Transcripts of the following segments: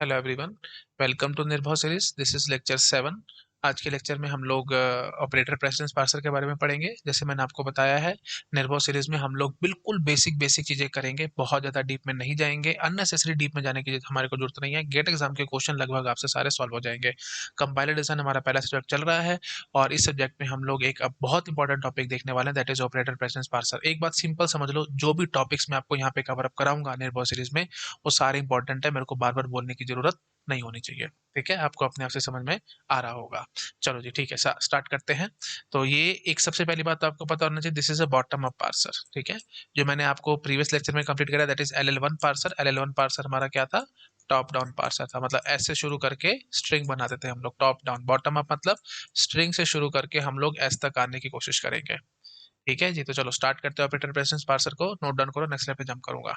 Hello everyone. Welcome to Nirbhav series. This is lecture 7। आज के lecture में हम लोग ऑपरेटर प्रेसिडेंस पार्सर के बारे में पढ़ेंगे। जैसे मैंने आपको बताया है, निर्भव सीरीज में हम लोग बिल्कुल बेसिक बेसिक चीजें करेंगे, बहुत ज्यादा डीप में नहीं जाएंगे। अननेसेसरी डीप में जाने की हमारे को जरूरत नहीं है। गेट एग्जाम के क्वेश्चन लगभग आपसे सारे सॉल्व हो जाएंगे। कंपाइलर डिजाइन हमारा पहला सब्जेक्ट चल रहा है और इस सब्जेक्ट में हम लोग एक अब बहुत इंपॉर्टेंट टॉपिक देखने वाले हैं, that is operator precedence parser. एक बात सिंपल समझ लो, जो भी टॉपिक्स मैं आपको यहाँ पे कवर अप कराऊंगा निर्भव सीरीज में, वो सारे इंपॉर्टेंट है। मेरे को बार बार बोलने की जरूरत नहीं होनी चाहिए। ठीक है, आपको अपने आप से समझ में आ रहा होगा। चलो जी, ठीक है, स्टार्ट करते हैं। तो ये एक सबसे पहली बात तो आपको पता होना चाहिए, this is a bottom up parser. ठीक है, जो मैंने आपको प्रीवियस लेक्चर में कंप्लीट करा, that is LL1 parser. LL1 parser हमारा क्या था? टॉप डाउन पार्सर था। मतलब ऐसे शुरू करके स्ट्रिंग बनाते थे हम लोग। टॉप डाउन, बॉटम अप मतलब स्ट्रिंग से शुरू करके हम लोग एस तक आने की कोशिश करेंगे। ठीक है जी, तो चलो स्टार्ट करते हैं ऑपरेटर प्रेसिडेंस पार्सर को। नोट डाउन करो, नेक्स्ट स्टेप पे जंप करूंगा।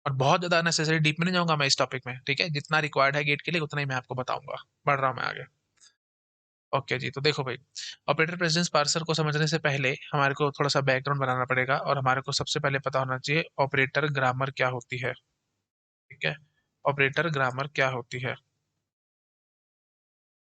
और बहुत ज्यादा नेसेसरी डीप में नहीं जाऊंगा मैं इस टॉपिक में। ठीक है, जितना रिक्वायर्ड है गेट के लिए उतना ही मैं आपको बताऊंगा। बढ़ रहा हूं मैं आगे। ओके जी, तो देखो भाई, ऑपरेटर प्रेसिडेंस पार्सर को समझने से पहले हमारे को थोड़ा सा बैकग्राउंड बनाना पड़ेगा और हमारे को सबसे पहले पता होना चाहिए ऑपरेटर ग्रामर क्या होती है। ठीक है, ऑपरेटर ग्रामर क्या होती है?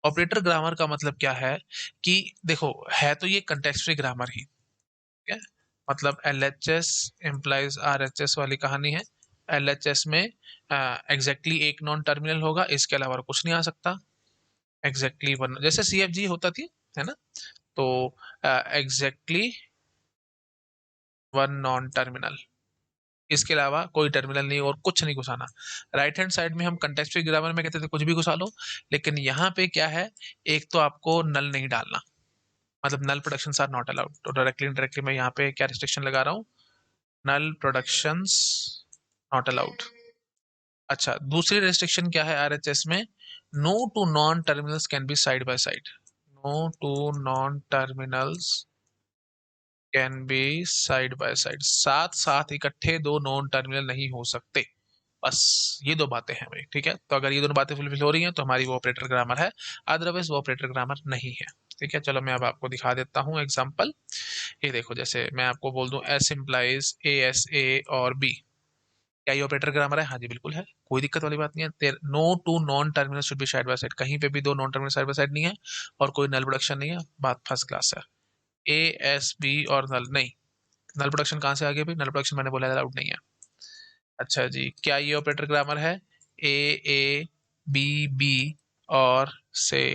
ऑपरेटर ग्रामर का मतलब क्या है कि देखो, है तो ये कंटेक्स्ट फ्री ग्रामर ही। ठीक है, मतलब LHS इम्प्लाइज RHS वाली कहानी है। LHS में एग्जैक्टली एक नॉन टर्मिनल होगा, इसके अलावा और कुछ नहीं आ सकता। एग्जैक्टली वन, जैसे CFG होता थी, है ना? तो एग्जैक्टली वन नॉन टर्मिनल, इसके अलावा कोई टर्मिनल नहीं और कुछ नहीं घुसाना। राइट हैंड साइड में हम कंटेक्स्चुअल ग्रामर में कहते थे कुछ भी घुसा लो, लेकिन यहाँ पे क्या है, एक तो आपको नल नहीं डालना, मतलब null productions are not allowed. तो डायरेक्टली इनडायरेक्टली मैं यहाँ पे क्या रिस्ट्रिक्शन लगा रहा हूँ? Null productions not allowed. अच्छा, दूसरी रेस्ट्रिक्शन क्या है RHS में? No two non terminals can be side by side. No two non terminals can be side by side, साथ साथ इकट्ठे दो नॉन टर्मिनल नहीं हो सकते। बस ये दो बातें हैं भाई। ठीक है, तो अगर ये दोनों बातें फुलफिल हो रही हैं तो हमारी वो ऑपरेटर ग्रामर है, अदरवाइज वो ऑपरेटर ग्रामर नहीं है। ठीक है, चलो मैं अब आपको दिखा देता हूँ एग्जांपल। ये देखो, जैसे मैं आपको बोल दूं S इम्प्लाइज ASA और B, क्या ये ऑपरेटर ग्रामर है? हाँ जी बिल्कुल है, कोई दिक्कत वाली बात नहीं है। No two non terminal should be side by side, कहीं पे भी दो non terminal side by side नहीं है और कोई नल प्रोडक्शन नहीं है, बात फर्स्ट क्लास है। ASB और नल नहीं, नल प्रोडक्शन कहाँ से आ गया भाई? नल प्रोडक्शन मैंने बोला अलाउड नहीं है। अच्छा जी, क्या ये ऑपरेटर ग्रामर है? A A B B और से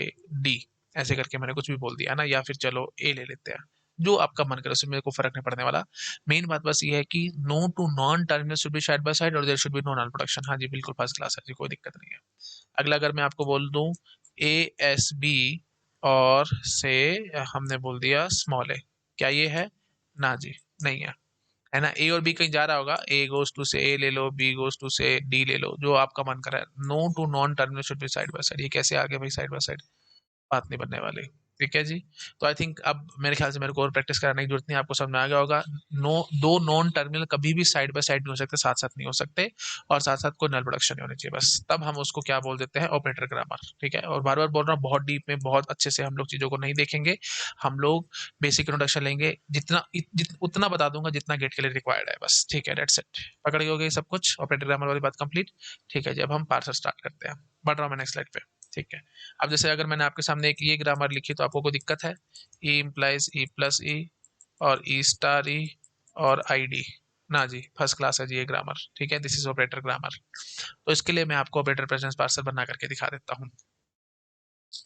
D, ऐसे करके मैंने कुछ भी बोल दिया ना, या फिर चलो A ले लेते हैं, जो आपका मन करे, उसमें मेरे को फर्क नहीं पड़ने वाला। मेन बात बस ये है कि no two non terminal should be side by side और there should be no null production. हाँ जी बिल्कुल फर्स्ट क्लास है जी, कोई दिक्कत नहीं है। अगला अगर मैं आपको बोल दूं ASB और से हमने बोल दिया स्मॉल ए, क्या ये है? ना जी, नहीं है ना? ए और बी कहीं जा रहा होगा, ए गोज टू से ए ले लो, बी गोज टू से डी ले लो, जो आपका मन करे। No two non terminal should be side by side, ये कैसे आ गया भाई साइड बाय साइड? बात नहीं बनने वाली। ठीक है जी, तो आई थिंक अब मेरे ख्याल से मेरे को और प्रैक्टिस कराने की जरूरत नहीं, आपको समझ में आ गया होगा। नो, दो नॉन टर्मिनल कभी भी साइड बाय साइड नहीं हो सकते, साथ साथ नहीं हो सकते, और साथ साथ कोई नल प्रोडक्शन नहीं होनी चाहिए। बस तब हम उसको क्या बोल देते हैं? Operator grammar. ठीक है, और बार बार बोल रहा हूँ, बहुत डीप में बहुत अच्छे से हम लोग चीजों को नहीं देखेंगे। हम लोग बेसिक इंट्रोडक्शन लेंगे, उतना बता दूंगा जितना गेट के लिए रिक्वायर्ड है बस। ठीक है, डेट्स इट। पकड़ गए होगे सब कुछ, ऑपरेटर ग्रामर वाली बात कंप्लीट। ठीक है जी, अब हम पार्सर स्टार्ट करते हैं। बढ़ रहा हूँ मैं नेक्स्ट स्लाइड पे। ठीक है, अब जैसे अगर मैंने आपके सामने एक ये ग्रामर लिखी तो आपको कोई दिक्कत है? ई इम्प्लाइज ई प्लस ई और ई स्टार ई और आई डी, ना जी फर्स्ट क्लास है जी ये ग्रामर। ठीक है, दिस इज ऑपरेटर ग्रामर। तो इसके लिए मैं आपको ऑपरेटर प्रेजेंस पार्सर बना करके दिखा देता हूँ।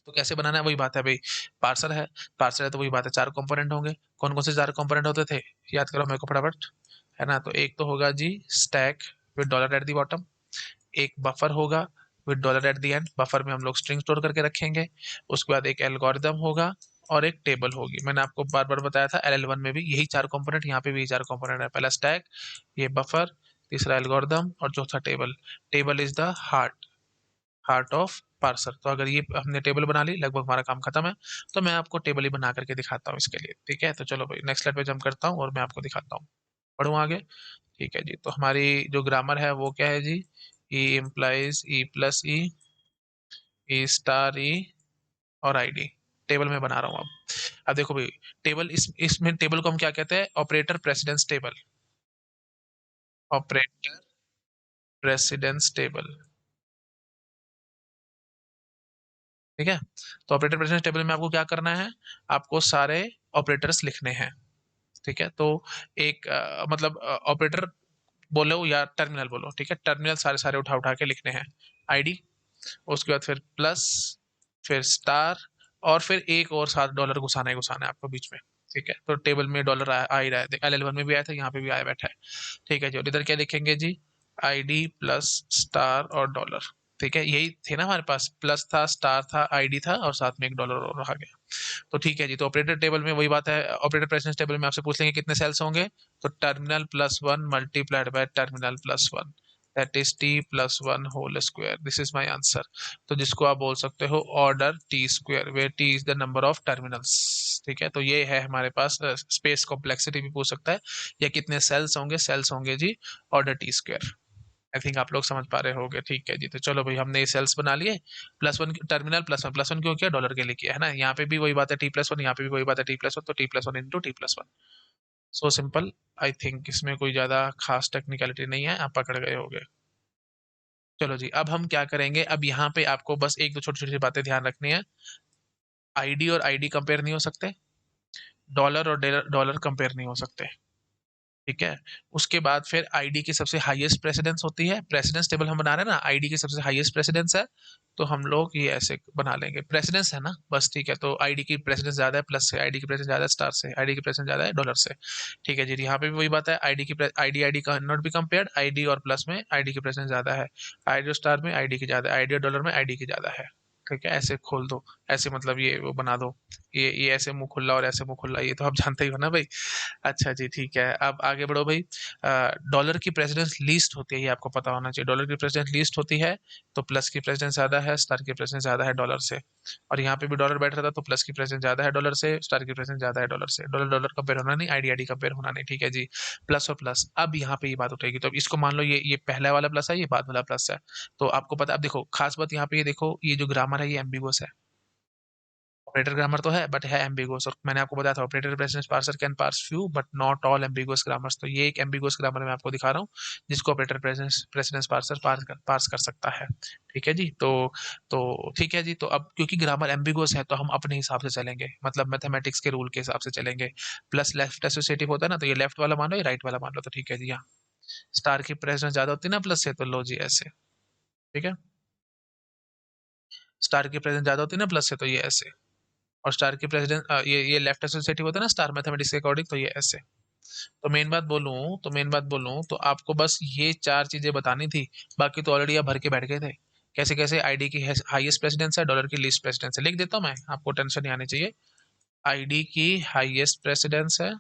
तो कैसे बनाना है वही बात है भाई। पार्सर है, पार्सर है तो वही बात है, चार कंपोनेंट होंगे। कौन कौन से चार कंपोनेंट होते थे? याद करो मेरे को फटाफट, है ना? तो एक तो होगा जी stack with dollar at the bottom, एक बफर होगा with dollar at the end, buffer में हम लोग स्ट्रिंग स्टोर करके रखेंगे। उसके बाद एक एल्गोरिदम होगा और एक टेबल होगी। मैंने आपको बार बार बताया था LL1 में भी यही चार कंपोनेंट, यहाँ पे भी यही चार कंपोनेंट है। पहला स्टैक, ये बफर, तीसरा एल्गोरिदम और चौथा table. Table is the heart of parser. तो अगर ये हमने टेबल बना ली, लगभग हमारा काम खत्म है। तो मैं आपको टेबल ही बना करके दिखाता हूँ इसके लिए। ठीक है, तो चलो भाई नेक्स्ट स्लाइड पे जंप करता हूँ और मैं आपको दिखाता हूँ। पढ़ूँ आगे? ठीक है जी, तो हमारी जो ग्रामर है वो क्या है जी? ई इम्प्लाइज ई प्लस ई, ई स्टार ई और आईडी। टेबल में बना रहा हूँ अब देखो भाई, टेबल इसमें टेबल को हम क्या कहते हैं? Operator precedence table. Operator precedence table. ठीक है। तो ऑपरेटर प्रेसिडेंस टेबल में आपको क्या करना है, आपको सारे ऑपरेटर्स लिखने हैं। ठीक है। तो एक मतलब ऑपरेटर बोलो या टर्मिनल बोलो, ठीक है, टर्मिनल सारे सारे उठा उठा के लिखने हैं। आईडी, उसके बाद फिर प्लस, फिर स्टार, और फिर एक और साथ डॉलर घुसाना है, घुसाना है आपको बीच में। ठीक है। तो टेबल में डॉलर आ ही रहा है, LL1 में भी आया था, यहाँ पे भी आया बैठा है। ठीक है जी। और इधर क्या लिखेंगे जी, आईडी प्लस स्टार और डॉलर। ठीक है, यही थे ना हमारे पास, प्लस था, स्टार था, आईडी था, और साथ में एक डॉलर और रहा गया। तो ठीक है जी। तो ऑपरेटर टेबल में वही बात है, ऑपरेटर प्रेसिडेंस टेबल में आपसे पूछ लेंगे कितने सेल्स होंगे, तो terminal plus one multiplied by terminal plus one, that is T plus one whole square, this is my answer. तो जिसको आप बोल सकते हो order T square, where T is the number of terminals. ठीक है। तो ये है हमारे पास, स्पेस कॉम्प्लेक्सिटी भी पूछ सकता है, या कितने सेल्स होंगे जी, order T square. I think आप लोग समझ पा रहे होगे। ठीक है जी। तो चलो भाई, हमने ये सेल्स बना लिए। Plus one terminal, plus one क्यों किया, डॉलर के लिए किया है ना, यहाँ पे भी वही बात है, टी प्लस वन, यहाँ पे भी वही बात है, टी प्लस वन, तो T plus one into T plus one. So simple. I think इसमें कोई ज्यादा खास टेक्निकलिटी नहीं है, आप पकड़ गए होगे। चलो जी, अब हम क्या करेंगे, अब यहाँ पे आपको बस एक दो छोटी छोटी बातें ध्यान रखनी है। आईडी और आईडी कंपेयर नहीं हो सकते, डॉलर और डॉलर कंपेयर नहीं हो सकते। ठीक है। उसके बाद फिर आईडी की सबसे हाईएस्ट प्रेसिडेंस होती है, प्रेसिडेंस टेबल हम बना रहे हैं ना, आईडी की सबसे हाईएस्ट प्रेसिडेंस है, तो हम लोग ये ऐसे बना लेंगे, प्रेसिडेंस है ना बस। ठीक है। तो आईडी की प्रेसिडेंस ज्यादा है प्लस से, आईडी की प्रेसिडेंस ज्यादा है स्टार से, आईडी की प्रेसिडेंस ज्यादा है डॉलर से। ठीक है जी। यहाँ पे भी वही बात है, आईडी आईडी का नॉट बी कंपेयर्ड, आईडी और प्लस में आईडी की प्रेसिडेंस ज्यादा है, आईडी और स्टार में आईडी की ज्यादा है, आईडी और डॉलर में आईडी की ज्यादा है। ठीक है। ऐसे खोल दो, ऐसे मतलब ये वो बना दो, ये ऐसे मुंह खुला और ऐसे मुंह खुला, ये तो आप जानते ही हो ना भाई। अच्छा जी, ठीक है, अब आगे बढ़ो भाई। डॉलर की प्रेसिडेंस लीस्ट होती है, ये आपको पता होना चाहिए, डॉलर की प्रेसिडेंस लीस्ट होती है, तो प्लस की प्रेसिडेंस ज्यादा है, स्टार की प्रेसिडेंस ज्यादा है डॉलर से। और यहाँ पे भी डॉलर बैठ रहा था, तो प्लस की प्रेसिडेंस ज्यादा है डॉलर से, स्टार की प्रेसिडेंस ज्यादा है डॉलर से, डॉलर डॉलर कंपेयर होना नहीं, आईडी आईडी कंपेयर होना नहीं। ठीक है जी। प्लस और प्लस, अब यहाँ पे ये बात उठेगी, तो अब इसको मान लो ये पहला वाला प्लस है, ये बाद वाला प्लस है। तो आपको पता, अब देखो खास बात यहाँ पे, ये देखो ये जो ग्रामर है ये एम्बिगुअस है। ऑपरेटर ग्रामर तो है बट है एम्बिगुअस, और मैंने आपको बताया था operator precedence parser can parse few but not all ambiguous grammars, तो ये एक एम्बिगुअस ग्रामर मैं आपको दिखा रहा हूँ, जिसको ऑपरेटर प्रेसिडेंस पार्सर पार्स कर सकता है। ठीक है जी। तो ठीक है जी। तो अब क्योंकि ग्रामर एम्बिगुअस है, तो हम अपने हिसाब से चलेंगे, मतलब मैथमेटिक्स के रूल के हिसाब से चलेंगे। प्लस लेफ्ट एसोसिएटिव होता है ना, तो ये लेफ्ट वाला मान लो, ये राइट वाला मान लो, तो ठीक है जी। यहाँ स्टार की प्रेसिडेंस ज्यादा होती है ना प्लस से, तो लो जी ऐसे। ठीक है। स्टार की प्रेसिडेंस ज्यादा होती है ना प्लस से, तो ये ऐसे। और स्टार की प्रेसिडेंट, ये लेफ्ट एसोसिएटिव होता है ना स्टार मैथमेटिक्स के अकॉर्डिंग, तो ये ऐसे। तो मेन बात बोलूं तो आपको बस ये चार चीजें बतानी थी, बाकी तो ऑलरेडी आप भर के बैठ गए थे। कैसे कैसे, आईडी की हाईएस्ट प्रेसिडेंस है, डॉलर की लीस्ट प्रेसिडेंस है, लिख देता हूँ मैं, आपको टेंशन नहीं आनी चाहिए। आईडी की हाईएस्ट प्रेसिडेंस है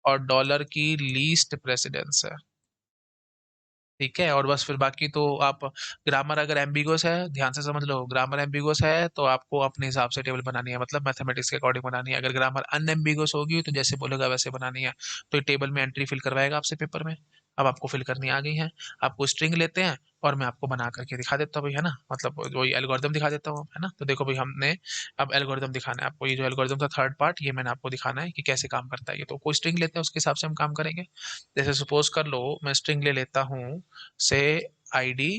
और डॉलर की लीस्ट प्रेसिडेंस है। ठीक है। और बस फिर बाकी तो आप, ग्रामर अगर एम्बिगुअस है, ध्यान से समझ लो, ग्रामर एम्बिगुअस है तो आपको अपने हिसाब से टेबल बनानी है, मतलब मैथमेटिक्स के अकॉर्डिंग बनानी है। अगर ग्रामर अनएम्बिगुअस होगी तो जैसे बोलेगा वैसे बनानी है। तो ये टेबल में एंट्री फिल करवाएगा आपसे पेपर में, अब आपको फिल करनी आ गई है। आपको स्ट्रिंग लेते हैं और मैं आपको बना करके दिखा देता हूँ भाई, है ना, मतलब वही एल्गोरिदम दिखा देता हूँ, है ना। तो देखो भाई, हमने अब एल्गोरिदम दिखाना है आपको, ये जो एल्गोरिदम था थर्ड पार्ट, ये मैंने आपको दिखाना है कि कैसे काम करता है ये। तो कोई स्ट्रिंग लेते हैं, उसके हिसाब से हम काम करेंगे। जैसे सपोज कर लो, मैं स्ट्रिंग ले लेता हूँ से ID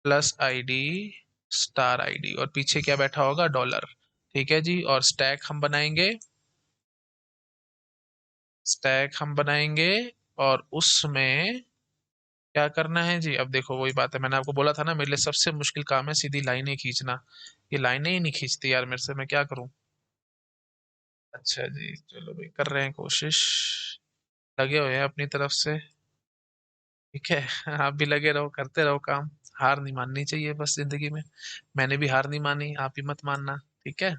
plus ID star ID, और पीछे क्या बैठा होगा, डॉलर। ठीक है जी। और स्टैक हम बनाएंगे और उसमें क्या करना है जी, अब देखो वही बात है, मैंने आपको बोला था ना, मेरे लिए सबसे मुश्किल काम है सीधी लाइनें खींचना। ये लाइनें ही नहीं खींचती यार मेरे से, मैं क्या करूं। अच्छा जी, चलो भाई, कर रहे हैं कोशिश, लगे हुए हैं अपनी तरफ से। ठीक है। आप भी लगे रहो, करते रहो काम, हार नहीं माननी चाहिए बस जिंदगी में। मैंने भी हार नहीं मानी, आप भी मत मानना। ठीक है।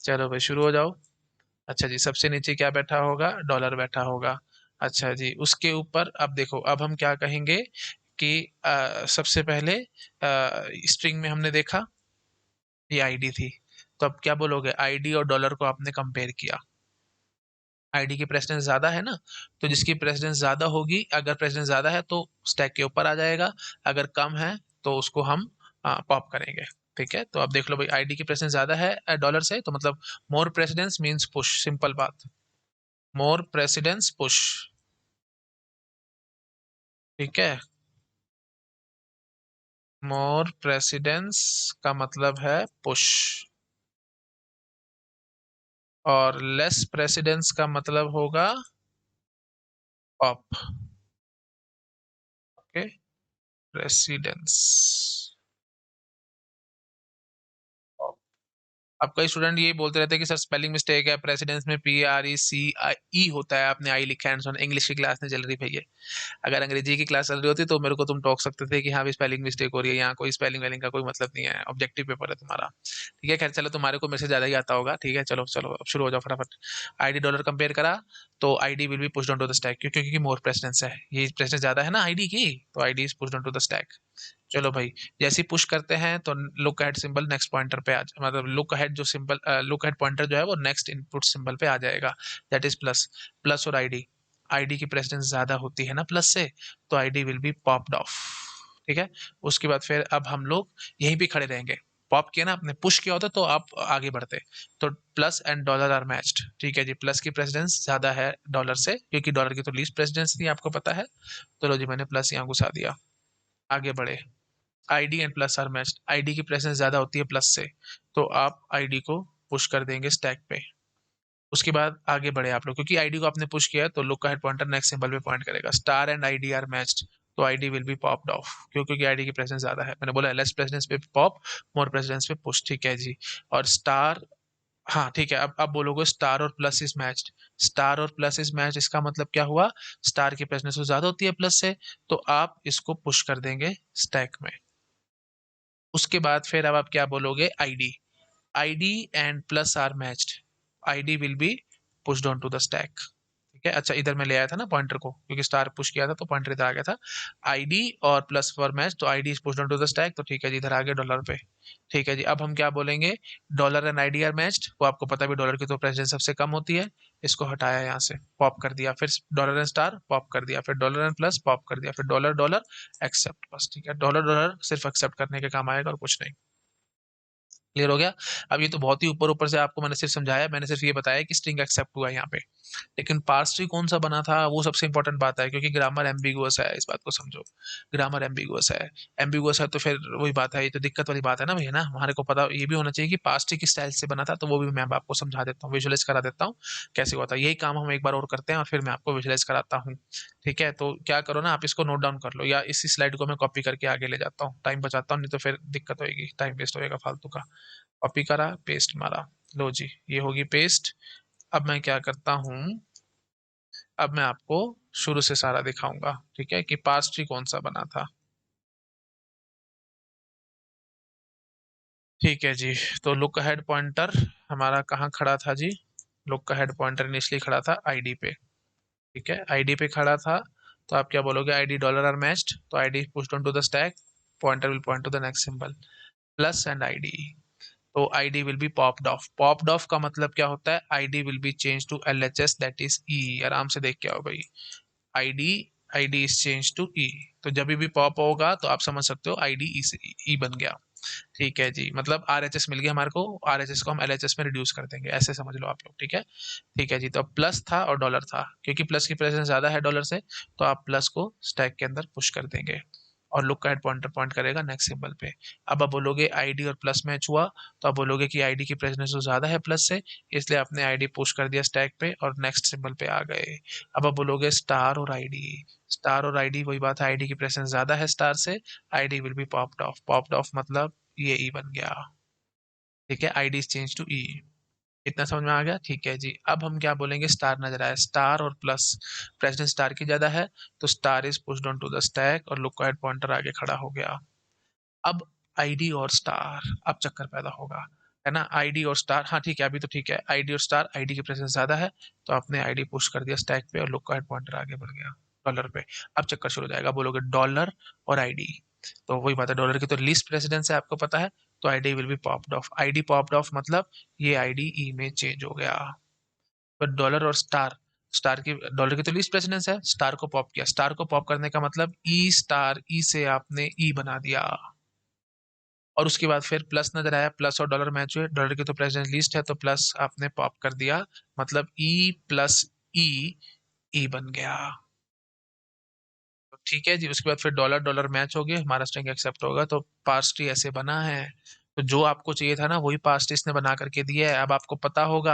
चलो भाई, शुरू हो जाओ। अच्छा जी, सबसे नीचे क्या बैठा होगा, डॉलर बैठा होगा। अच्छा जी, उसके ऊपर अब देखो, अब हम क्या कहेंगे कि सबसे पहले स्ट्रिंग में हमने देखा ये आईडी थी, तो अब क्या बोलोगे, आईडी और डॉलर को आपने कंपेयर किया। आईडी की प्रेसिडेंस ज्यादा है ना, तो जिसकी प्रेसिडेंस ज्यादा होगी, अगर प्रेसिडेंस ज्यादा है तो स्टैक के ऊपर आ जाएगा, अगर कम है तो उसको हम पॉप करेंगे। ठीक है। तो अब देख लो भाई, आईडी की प्रेसिडेंस ज्यादा है डॉलर से, तो मतलब मोर प्रेसिडेंस मींस पुश, सिंपल बात, मोर प्रेसिडेंस पुश। ठीक है। मोर प्रेसिडेंस का मतलब है पुश, और लेस प्रेसिडेंस का मतलब होगा पॉप। Okay, precedence. अब कई स्टूडेंट ये बोलते रहते हैं कि सर स्पेलिंग मिस्टेक है, प्रेसिडेंस में PRECIE होता है, आपने आई लिखा है। इंग्लिश की क्लास नहीं चल रही भैया, अगर अंग्रेजी की क्लास चल रही होती तो मेरे को तुम टोक सकते थे कि हाँ भी स्पेलिंग मिस्टेक हो रही है, यहाँ कोई स्पेलिंग वेलिंग का कोई मतलब नहीं है, ऑब्जेक्टिव पेपर है तुम्हारा। ठीक है, खैर चलो, तुम्हारे को मेरे से ज्यादा ही आता होगा। ठीक है, चलो चलो अब शुरू हो जाओ फटाफट। आईडी डॉलर कंपेयर करा, तो ID will be pushed on to the stack, क्यों? क्योंकि मोर प्रेसिडेंस है, ये प्रेसिडेंस ज्यादा है ना आईडी की, तो ID is pushed on to the stack. चलो भाई, जैसे ही पुश करते हैं तो look ahead symbol next pointer पे मतलब लुक अहेड जो सिंबल, लुक अहेड पॉइंटर जो है वो नेक्स्ट इनपुट सिंबल पे आ जाएगा, दैट इज प्लस। प्लस और आईडी, आईडी की प्रेसिडेंस ज्यादा होती है ना प्लस से, तो ID will be popped off. ठीक है, उसके बाद फिर अब हम लोग यहीं पे खड़े रहेंगे। पॉप किया ना आपने, पुश किया होता तो आप आगे बढ़ते। तो plus and dollar are matched. ठीक है जी, प्लस की प्रेसिडेंस ज्यादा है डॉलर से, क्योंकि डॉलर की तो लीस्ट प्रेसिडेंस थी, आपको पता है। तो लो जी, मैंने प्लस यहाँ घुसा दिया। आगे बढ़े, ID and plus are matched, ID की प्रेजेंस ज्यादा होती है प्लस से, तो आप आईडी को पुश कर देंगे स्टैक पे। उसके बाद आगे बढ़े आप लोग, क्योंकि आईडी को आपने पुश किया तो look ahead pointer next symbol पे पॉइंट करेगा। Star and ID are matched, तो ID will be popped off, क्यों? क्योंकि आईडी की प्रेजेंस ज्यादा है। मैंने बोला लेस प्रेजेंस पे पॉप, मोर प्रेजेंस पे पुश। ठीक है जी, और स्टार, हाँ ठीक है, अब बोलोगे स्टार और प्लस इज मैच्ड। स्टार और प्लस इज मैच्ड, इसका मतलब क्या हुआ? स्टार की प्रेजेंस तो ज्यादा होती है प्लस से, तो आप इसको पुश कर देंगे स्टैक में। उसके बाद फिर अब आप क्या बोलोगे? ID, ID and plus are matched, ID will be pushed on to the stack. ठीक है, अच्छा इधर मैं ले आया था ना पॉइंटर को, क्योंकि स्टार पुश किया था तो पॉइंटर इधर आ गया था। आईडी और प्लस फॉर मैच, तो ID is pushed on to the stack, तो ठीक है जी, इधर आ गया डॉलर पे। ठीक है जी, अब हम क्या बोलेंगे? Dollar and ID are matched, वो आपको पता भी डॉलर की तो प्रेजेंस सबसे कम होती है। इसको हटाया यहाँ से, पॉप कर दिया, फिर डॉलर एंड स्टार पॉप कर दिया, फिर डॉलर एंड प्लस पॉप कर दिया, फिर डॉलर डॉलर एक्सेप्ट, बस। ठीक है, डॉलर डॉलर सिर्फ एक्सेप्ट करने के काम आएगा और कुछ नहीं। क्लियर हो गया? अब ये तो बहुत ही ऊपर ऊपर से आपको मैंने सिर्फ समझाया, मैंने सिर्फ ये बताया कि स्ट्रिंग एक्सेप्ट हुआ यहाँ पे, लेकिन पार्स ट्री कौन सा बना था वो सबसे इंपॉर्टेंट बात है, क्योंकि ग्रामर एम्बिगुअस है, इस बात को समझो। ग्रामर एम्बिगुअस है, एम्बिगुअस है तो फिर वही बात है, ये तो दिक्कत वाली बात है ना भैया ना। हमारे को पता ये भी होना चाहिए कि पार्स ट्री किस स्टाइल से बना था, तो वो भी मैं आपको समझा देता हूँ, विजुअलाइज करा देता हूँ कैसे हुआ था। यही काम हम एक बार और करते हैं और फिर मैं आपको विजुअलाइज कराता हूँ। ठीक है, तो क्या करो ना, आप इसको नोट डाउन कर लो, या इसी स्लाइड को मैं कॉपी करके आगे ले जाता हूँ, टाइम बचाता हूँ, नहीं तो फिर दिक्कत होगी, टाइम वेस्ट होएगा फालतू का। कॉपी करा, पेस्ट मारा, लो जी ये होगी पेस्ट। अब मैं क्या करता हूँ, अब मैं आपको शुरू से सारा दिखाऊंगा, ठीक है, कि पास्ट ट्री कौन सा बना था। ठीक है जी, तो लुक अहेड पॉइंटर हमारा कहाँ खड़ा था जी? लुक अहेड पॉइंटर इनिशियली खड़ा था आईडी पे। ठीक है, आईडी पे खड़ा था, तो आप क्या बोलोगे? आईडी डॉलर आर मैच्ड, तो ID pushed on to the stack, pointer will point to the next symbol, plus and ID, तो ID will be popped off. Popped off का मतलब क्या होता है? ID will be change to LHS, that is E. आराम से देख के आओ भाई, ID, ID is change to E, तो जब भी पॉप होगा तो आप समझ सकते हो आईडी ई से ई बन गया। ठीक है जी, मतलब RHS मिल गया हमारे को, RHS को हम LHS में रिड्यूस कर देंगे, ऐसे समझ लो आप लोग। ठीक है, ठीक है जी, तो प्लस था और डॉलर था, क्योंकि प्लस की प्रेजेंस ज्यादा है डॉलर से, तो आप प्लस को स्टैक के अंदर पुश कर देंगे, और लुक का हेड पॉइंटर पॉइंट करेगा नेक्स्ट सिंबल पे। अब आप बोलोगे आईडी और प्लस मैच हुआ, तो आप बोलोगे कि आईडी की प्रेजेंस तो ज्यादा है प्लस से, इसलिए आपने आईडी पुश कर दिया स्टैक पे और नेक्स्ट सिंबल पे आ गए। अब आप बोलोगे स्टार और आईडी, स्टार और आईडी वही बात है, आईडी की प्रेजेंस ज्यादा है स्टार से, ID will be popped off. Popped of मतलब ये ई बन गया। ठीक है, आईडी इज चेंज टू ई। इतना समझ में आ गया? ठीक है जी, अब हम क्या बोलेंगे? स्टार नजर आया, स्टार और प्लस, प्रेसिडेंट स्टार की ज्यादा है, तो star is pushed on to the stack और लुक हेड पॉइंटर आगे खड़ा हो गया। अब आईडी और स्टार, अब चक्कर पैदा होगा, है ना? आईडी और स्टार, हाँ ठीक है, अभी तो ठीक है, आईडी और स्टार, आईडी की प्रेजेंस ज्यादा है, तो आपने आईडी पुश कर दिया स्टैक पे और लुक हेड पॉइंटर आगे बढ़ गया डॉलर पे। अब चक्कर शुरू हो जाएगा, बोलोगे डॉलर और आईडी, तो वही बात है, डॉलर की तो लीस्ट प्रेसिडेंस है आपको पता है, तो ID will be popped of. ID popped of मतलब ये आईडी ई में चेंज हो गया। पर डॉलर और स्टार, स्टार की, डॉलर की तो लीस्ट प्रेसिडेंस है, स्टार को पॉप किया, स्टार को पॉप करने का मतलब ई स्टार, ई से आपने ई बना दिया। और उसके बाद फिर प्लस नजर आया, प्लस और डॉलर मैच हुए, डॉलर की तो प्रेसिडेंस लीस्ट है, तो प्लस आपने पॉप कर दिया, मतलब ई प्लस ई, ई बन गया। ठीक है जी, उसके बाद फिर डॉलर डॉलर मैच हो गए, हमारा स्ट्रिंग एक्सेप्ट होगा, तो पार्स ट्री ऐसे बना है। तो जो आपको चाहिए था ना वही पार्स ट्री इसने बना करके दिया है। अब आपको पता होगा,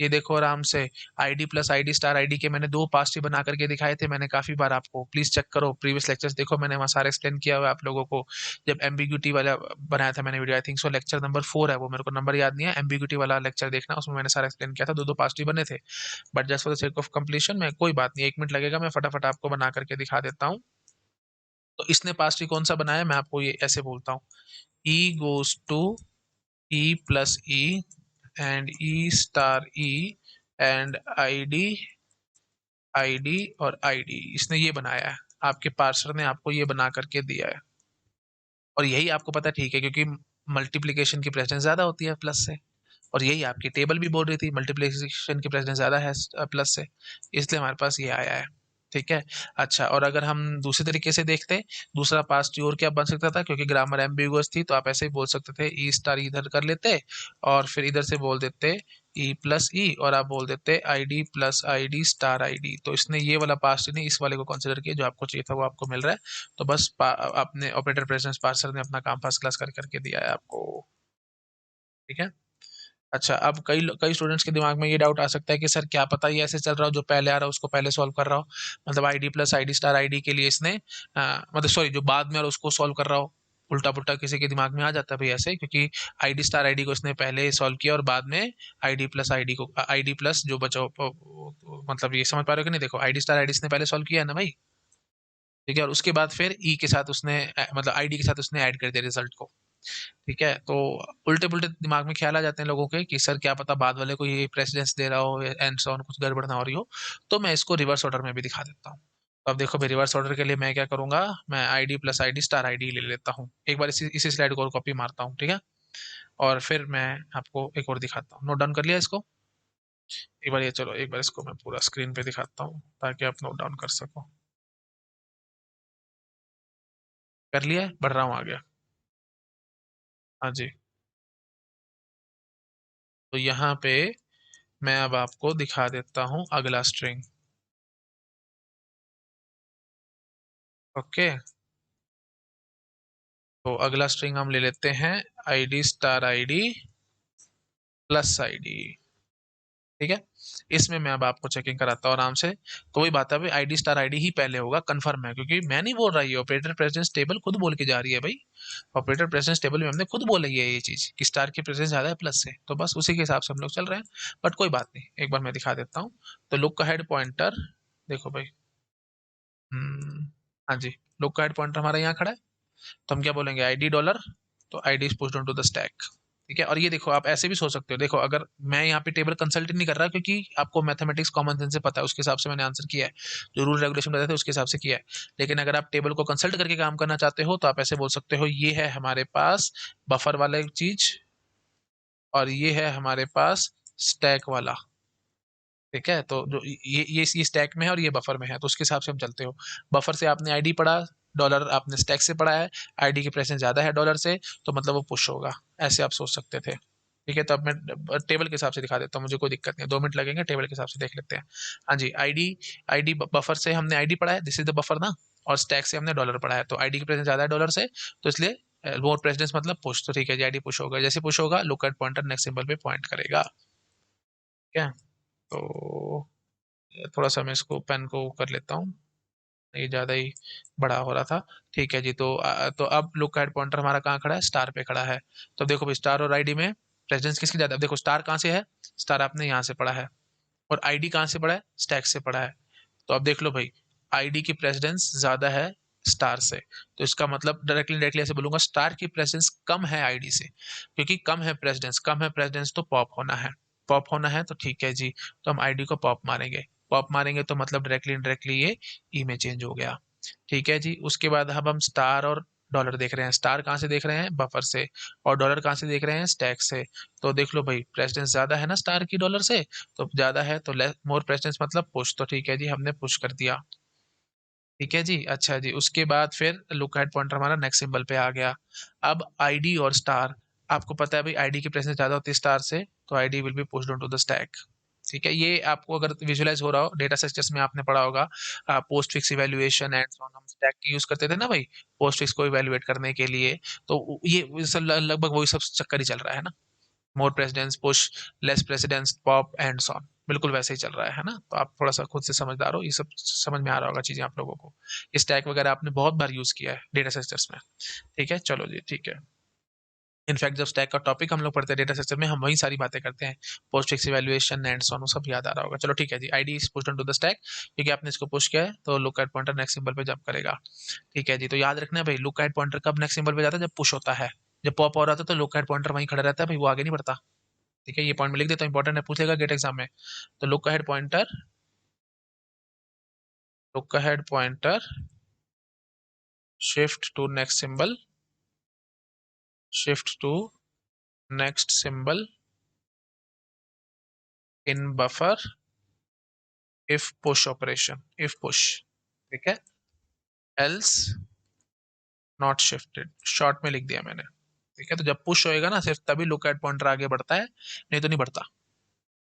ये देखो आराम से, ID plus ID star ID के मैंने दो पार्स ट्री बना करके दिखाए थे मैंने काफी बार आपको, प्लीज चेक करो प्रीवियस लेक्चर्स देखो, मैंने वहाँ सारा एक्सप्लेन किया हुआ है आप लोगों को। जब एम्बिग्यूटी वाला बनाया था मैंने video, I think so lecture number 4 है वो, मेरे को नंबर याद नहीं है, एम्बिग्यूटी वाला लेक्चर देखना, उसमें मैंने सारा एक्सप्लेन किया था, दो दो पार्स ट्री बने थे। But just for the sake of completion मैं, कोई बात नहीं, 1 मिनट लगेगा, मैं फटाफट आपको बना करके दिखा देता हूँ। तो इसने पास ट्री कौन सा बनाया, मैं आपको ये ऐसे बोलता हूँ, E goes to E plus E and E star E and ID ID और आईडी, इसने ये बनाया है, आपके पार्सर ने आपको ये बना करके दिया है। और यही आपको पता ठीक है, क्योंकि मल्टीप्लीकेशन की प्रेसिडेंस ज्यादा होती है प्लस से, और यही आपकी टेबल भी बोल रही थी मल्टीप्लिकेशन की प्रेसिडेंस ज्यादा है प्लस से, इसलिए हमारे पास ये आया है। ठीक है। अच्छा, और अगर हम दूसरे तरीके से देखते, दूसरा पास्ट और क्या बन सकता था, क्योंकि ग्रामर एम्बिगुअस थी तो आप ऐसे ही बोल सकते थे, ई स्टार इधर कर लेते और फिर इधर से बोल देते ई प्लस ई, और आप बोल देते I D plus I D star I D. तो इसने ये वाला पास्ट नहीं, इस वाले को कंसिडर किया, जो आपको चाहिए था वो आपको मिल रहा है। तो बस अपने ऑपरेटर प्रेसिडेंस पार्सर ने अपना काम फर्स्ट क्लास कर करके दिया है आपको। ठीक है। अच्छा, अब कई स्टूडेंट्स के दिमाग में ये डाउट आ सकता है कि सर क्या पता ये ऐसे चल रहा हो, जो पहले आ रहा हो उसको पहले सॉल्व कर रहा हो, मतलब ID plus ID star ID के लिए इसने मतलब सॉरी, जो बाद में आ रहा हो उसको सॉल्व कर रहा हो। उल्टा पुल्टा किसी के दिमाग में आ जाता है भाई ऐसे, क्योंकि आईडी स्टार आईडी को इसने पहले सॉल्व किया और बाद में आईडी प्लस आईडी को, आईडी प्लस जो बचा मतलब ये समझ पा रहे हो कि नहीं, देखो आईडी स्टार आईडी इसने पहले सॉल्व किया है ना भाई। ठीक है, और उसके बाद फिर ई के साथ उसने मतलब आईडी के साथ उसने ऐड कर दिया रिजल्ट को। ठीक है, तो उल्टे पुल्टे दिमाग में ख्याल आ जाते हैं लोगों के कि सर क्या पता बाद वाले को ये प्रेसिडेंस दे रहा हो एंड सो ऑन, कुछ गड़बड़ ना हो रही हो। तो मैं इसको रिवर्स ऑर्डर में भी दिखा देता हूँ। तो अब देखो भाई, रिवर्स ऑर्डर के लिए मैं क्या करूंगा, मैं ID plus ID star ID ले लेता हूँ, एक बार इसी स्लाइड को और कॉपी मारता हूँ। ठीक है, और फिर मैं आपको एक और दिखाता हूँ। नोट डाउन कर लिया इसको, एक बार ये, चलो एक बार इसको मैं पूरा स्क्रीन पे दिखाता हूँ ताकि आप नोट डाउन कर सको। कर लिया है, बढ़ रहा हूँ आगे। हाँ जी। तो यहाँ पे मैं अब आपको दिखा देता हूँ अगला स्ट्रिंग। ओके, तो अगला स्ट्रिंग हम ले लेते हैं ID star ID plus ID. ठीक है, इसमें मैं अब आपको चेकिंग कराता हूँ आराम से। तो वही बात है भाई, आईडी स्टार आईडी ही पहले होगा, कंफर्म है, क्योंकि मैं नहीं बोल रहा, ये ऑपरेटर प्रेसिडेंस टेबल खुद बोल के जा रही है भाई। ऑपरेटर प्रेसिडेंस टेबल में हमने खुद बोला है ये चीज कि स्टार की प्रेसिडेंस ज्यादा है प्लस से, तो बस उसी के हिसाब से हम लोग चल रहे हैं। बट कोई बात नहीं, एक बार मैं दिखा देता हूँ। तो लुक का हेड पॉइंटर देखो भाई, हम्म, हाँ जी, लुक का हेड पॉइंटर हमारा यहाँ खड़ा है, तो हम क्या बोलेंगे, आईडी डॉलर, तो ID is pushed on to the stack. ठीक है, और ये देखो आप ऐसे भी सोच सकते हो, देखो अगर मैं यहाँ पे टेबल कंसल्ट नहीं कर रहा, क्योंकि आपको मैथमेटिक्स कॉमन सेंस से पता है, उसके हिसाब से मैंने आंसर किया है, जो रूल रेगुलेशन बताए थे उसके हिसाब से किया है। लेकिन अगर आप टेबल को कंसल्ट करके काम करना चाहते हो तो आप ऐसे बोल सकते हो, ये है हमारे पास बफर वाला चीज, और ये है हमारे पास स्टैक वाला। ठीक है, तो जो ये स्टैक में है और ये बफर में है, तो उसके हिसाब से हम चलते हो। बफर से आपने आईडी पढ़ा, डॉलर आपने स्टैक से पढ़ा है, आईडी की प्रेजेंस ज्यादा है डॉलर से, तो मतलब वो पुश होगा, ऐसे आप सोच सकते थे। ठीक है, तो अब मैं टेबल के हिसाब से दिखा देता हूँ, मुझे कोई दिक्कत नहीं है, 2 मिनट लगेंगे, टेबल के हिसाब से देख लेते हैं। हाँ जी, आईडी आईडी बफर से हमने आईडी पढ़ा है, दिस इज द बफर ना, और स्टैक से हमने डॉलर पढ़ा है, तो आईडी की प्रेजेंस ज्यादा है डॉलर से, तो इसलिए मोर प्रेसिडेंस मतलब पुश, तो ठीक है जी, आईडी पुश होगा, जैसे पुश होगा look at pointer next symbol पे पॉइंट करेगा। ठीक है, तो थोड़ा सा मैं इसको पेन को कर लेता हूँ, ये ज़्यादा ही बड़ा हो रहा था। ठीक है जी, तो अब लुक एट पॉइंटर हमारा कहाँ खड़ा है, स्टार पे खड़ा है। तो अब देखो भाई, स्टार और आईडी में प्रेसिडेंस किसकी ज़्यादा है, अब देखो स्टार कहाँ से है, स्टार आपने यहाँ से पढ़ा है, और आईडी कहाँ से पढ़ा है, स्टैक से पढ़ा है। तो अब देख लो भाई, आईडी की प्रेसिडेंस ज़्यादा है स्टार से, तो इसका मतलब डायरेक्टली डायरेक्टली ऐसे बोलूंगा, स्टार की प्रेसिडेंस कम है आईडी से, क्योंकि कम है प्रेसिडेंस तो पॉप होना है, पॉप होना है, तो ठीक है जी, तो हम आईडी को पॉप मारेंगे, पॉप मारेंगे तो मतलब डायरेक्टली डायरेक्टली ये ई में चेंज हो गया। ठीक है जी, उसके बाद अब हम स्टार और डॉलर देख रहे हैं, स्टार कहाँ से देख रहे हैं, बफर से, और डॉलर कहाँ से देख रहे हैं, स्टैक से। तो देख लो भाई, प्रेसिडेंस ज्यादा है ना स्टार की डॉलर से, तो ज्यादा है तो मोर प्रेसिडेंस मतलब पुश, तो ठीक है जी, हमने पुश कर दिया। ठीक है जी, अच्छा जी, उसके बाद फिर लुक एट पॉइंटर हमारा नेक्स्ट सिंबल पे आ गया। अब आईडी और स्टार, आपको पता है भाई आईडी की प्रेजेंस ज्यादा होती है स्टार से, तो ID will be pushed on to the stack. ठीक है, ये आपको अगर विजुअलाइज हो रहा हो, डेटा स्ट्रक्चर्स में आपने पढ़ा होगा post fix evaluation and so on, हम स्टैक की यूज करते थे ना भाई, पोस्ट फिक्स को इवैल्यूएट करने के लिए। तो ये सब लगभग वही सब चक्कर ही चल रहा है ना, more precedence push, less precedence pop and so on, बिल्कुल वैसे ही चल रहा है ना। तो आप थोड़ा सा खुद से समझदार हो, ये सब समझ में आ रहा होगा चीजें आप लोगों को। स्टैक वगैरह आपने बहुत बार यूज किया है डेटा स्ट्रक्चर्स में। ठीक है, चलो जी, ठीक है। इनफैक्ट जब स्टैक का टॉपिक हम लोग पढ़ते हैं डेटा स्ट्रक्चर में, हम वही सारी बातें करते हैं, post fix evaluation and so on, सब याद आ रहा होगा। चलो ठीक है जी, ID is pushed on to the stack, क्योंकि आपने इसको पुश किया है तो look at pointer next symbol पे जंप करेगा। ठीक है जी, तो याद रखना है भाई, लुक एट पॉइंटर कब नेक्स्ट सिंबल पे जाता है, जब पुश होता है। जब पॉप हो रहा था तो लुक एट पॉइंटर वहीं खड़ा रहता है भाई, वो आगे नहीं बढ़ता। ठीक है, ये पॉइंट में लिख देता हूँ, इंपॉर्टेंट है, पूछेगा गेट एग्जाम में। तो look ahead pointer shift to next symbol, shift to next symbol in buffer if push operation, if push. ठीक है, एल्स नॉट शिफ्टेड, शॉर्ट में लिख दिया मैंने। ठीक है, तो जब पुश होएगा ना सिर्फ तभी लुक एट पॉइंटर आगे बढ़ता है, नहीं तो नहीं बढ़ता।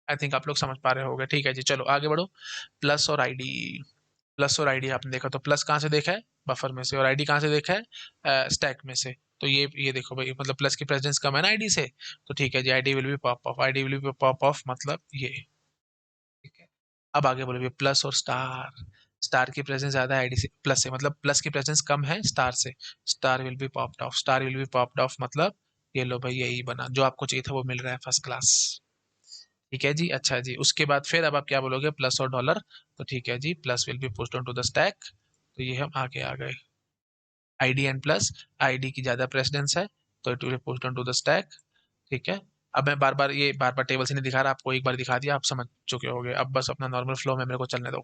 आई थिंक आप लोग समझ पा रहे होंगे। ठीक है जी, चलो आगे बढ़ो। प्लस और आईडी, प्लस और आईडी आपने देखा, तो प्लस कहाँ से देखा है, बफर में से, और आईडी कहाँ से देखा है, स्टैक में से। तो ये देखो भाई, मतलब प्लस की प्रेसिडेंस कम है ना आईडी से, तो ठीक है जी, ID will be pop off, ID will be pop off मतलब ये। ठीक है, अब आगे बोलोगे प्लस और स्टार, स्टार की प्रेजेंस ज्यादा है आईडी से, प्लस से, मतलब प्लस की प्रेजेंस कम है स्टार से, star will be popped of, star will be popped of मतलब ये लो भाई, यही बना, जो आपको चाहिए था वो मिल रहा है फर्स्ट क्लास। ठीक है जी, अच्छा जी, उसके बाद फिर अब आप क्या बोलोगे, प्लस और डॉलर। तो ठीक है जी, plus will be pushed on to the stack, तो ये हम आगे आ गए। आईडी एंड प्लस, आईडी की ज्यादा प्रेसिडेंस है, तो it will be pushed on to the stack. ठीक है, अब मैं बार बार टेबल से नहीं दिखा रहा आपको, एक बार दिखा दिया, आप समझ चुके होगे, अब बस अपना नॉर्मल फ्लो में मेरे को चलने दो।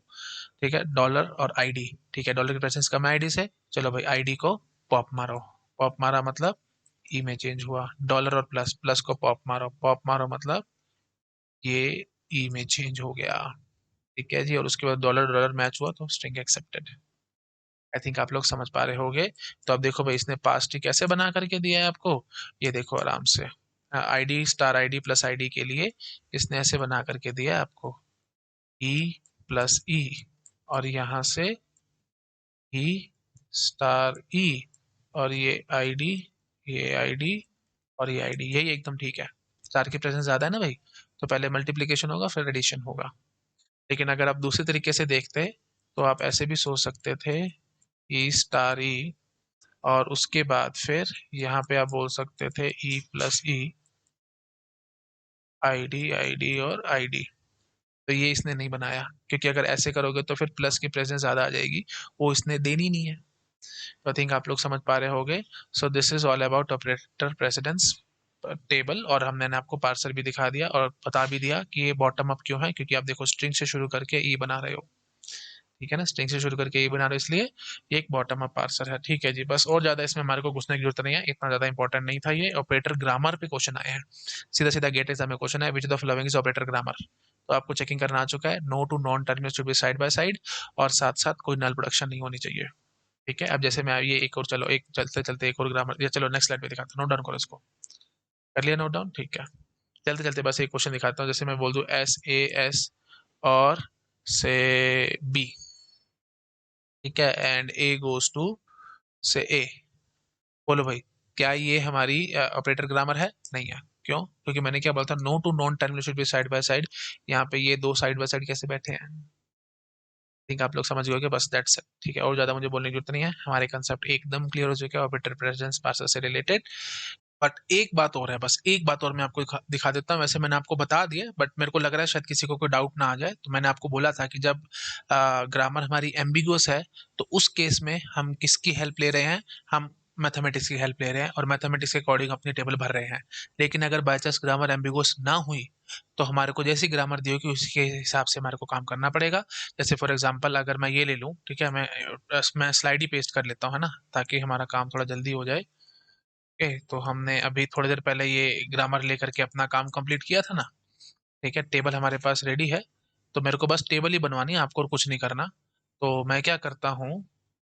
ठीक है, डॉलर और आईडी, ठीक है, डॉलर की प्रेजेंस कम है आईडी से, चलो भाई आईडी को पॉप मारो, पॉप मारा मतलब ई में चेंज हुआ, डॉलर और प्लस, प्लस को पॉप मारो, पॉप मारो मतलब ये ई में चेंज हो गया। ठीक है जी, और उसके बाद डॉलर डॉलर मैच हुआ तो स्ट्रिंग एक्सेप्टेड। आई थिंक आप लोग समझ पा रहे होगे। तो अब देखो भाई, इसने पास ट्री कैसे बना करके दिया है आपको, ये देखो आराम से, ID star ID plus ID के लिए इसने ऐसे बना करके दिया है आपको, ई प्लस ई, और यहाँ से ई स्टार ई, और ये आईडी और ये आईडी, यही एकदम ठीक है। स्टार की प्रेजेंस ज्यादा है ना भाई, तो पहले मल्टीप्लीकेशन होगा फिर एडिशन होगा। लेकिन अगर आप दूसरे तरीके से देखते तो आप ऐसे भी सोच सकते थे, ई स्टार ई, और उसके बाद फिर यहाँ पे आप बोल सकते थे ई प्लस ई, आईडी आईडी और आईडी। तो ये इसने नहीं बनाया, क्योंकि अगर ऐसे करोगे तो फिर प्लस की प्रेजेंस ज्यादा आ जाएगी, वो इसने देनी नहीं है। तो आई थिंक आप लोग समझ पा रहे होगे। So this is all about operator precedence table, और हमने आपको पार्सर भी दिखा दिया और बता भी दिया कि ये बॉटम अप क्यों है, क्योंकि आप देखो स्ट्रिंग से शुरू करके ई बना रहे हो। ठीक है ना, स्ट्रिंग से शुरू करके ये बना रहे हो, इसलिए ये एक बॉटम अप पार्सर है। ठीक है जी, बस और ज्यादा इसमें हमारे को घुसने की जरूरत नहीं है, इतना ज्यादा इंपॉर्टेंट नहीं था ये। ऑपरेटर ग्रामर पे क्वेश्चन आए हैं, सीधा सीधा गेट एग्जाम में क्वेश्चन है, which of following is operator grammar. तो आपको चेकिंग करना आ चुका है, no two non terminal should be side by side, और साथ साथ कोई नल प्रोडक्शन नहीं होनी चाहिए। ठीक है, अब जैसे मैं ये एक और, चलो एक चलते चलते एक और ग्रामर, या चलो नेक्स्ट स्लाइड पे दिखाता हूँ, नोट डाउन करो इसको। कर लिया नोट डाउन, ठीक है। चलते चलते बस एक क्वेश्चन दिखाता हूँ, जैसे मैं बोल दूं SAS और से B, ठीक है, एंड A गोज टू से A। बोलो भाई, क्या ये हमारी ऑपरेटर ग्रामर है? नहीं है। क्यों? क्योंकि मैंने क्या बोला था, no two non terminal should be side by side. यहाँ पे ये दो साइड बाय साइड कैसे बैठे हैं, थिंक आप लोग समझ गए होंगे, बस दैट्स इट। ठीक है, और ज्यादा मुझे बोलने की जरूरत नहीं है, हमारे कंसेप्ट एकदम क्लियर हो चुके हैं ऑपरेटर प्रेजेंस पार्सर से रिलेटेड। बट एक बात और है, बस एक बात और मैं आपको दिखा देता हूँ। वैसे मैंने आपको बता दिया, बट मेरे को लग रहा है शायद किसी को कोई डाउट ना आ जाए, तो मैंने आपको बोला था कि जब ग्रामर हमारी एम्बिगुअस है, तो उस केस में हम किसकी हेल्प ले रहे हैं, हम मैथमेटिक्स की हेल्प ले रहे हैं, और मैथमेटिक्स के अकॉर्डिंग अपनी टेबल भर रहे हैं। लेकिन अगर बाई चांस ग्रामर एम्बिगुअस ना हुई, तो हमारे को जैसी ग्रामर दी होगी उसके हिसाब से हमारे को काम करना पड़ेगा। जैसे फॉर एग्जाम्पल अगर मैं ये ले लूँ, ठीक है, मैं स्लाइड ही पेस्ट कर लेता हूँ, है ना, ताकि हमारा काम थोड़ा जल्दी हो जाए। ओके, तो हमने अभी थोड़ी देर पहले ये ग्रामर लेकर के अपना काम कंप्लीट किया था ना। ठीक है, टेबल हमारे पास रेडी है, तो मेरे को बस टेबल ही बनवानी है, आपको और कुछ नहीं करना। तो मैं क्या करता हूँ,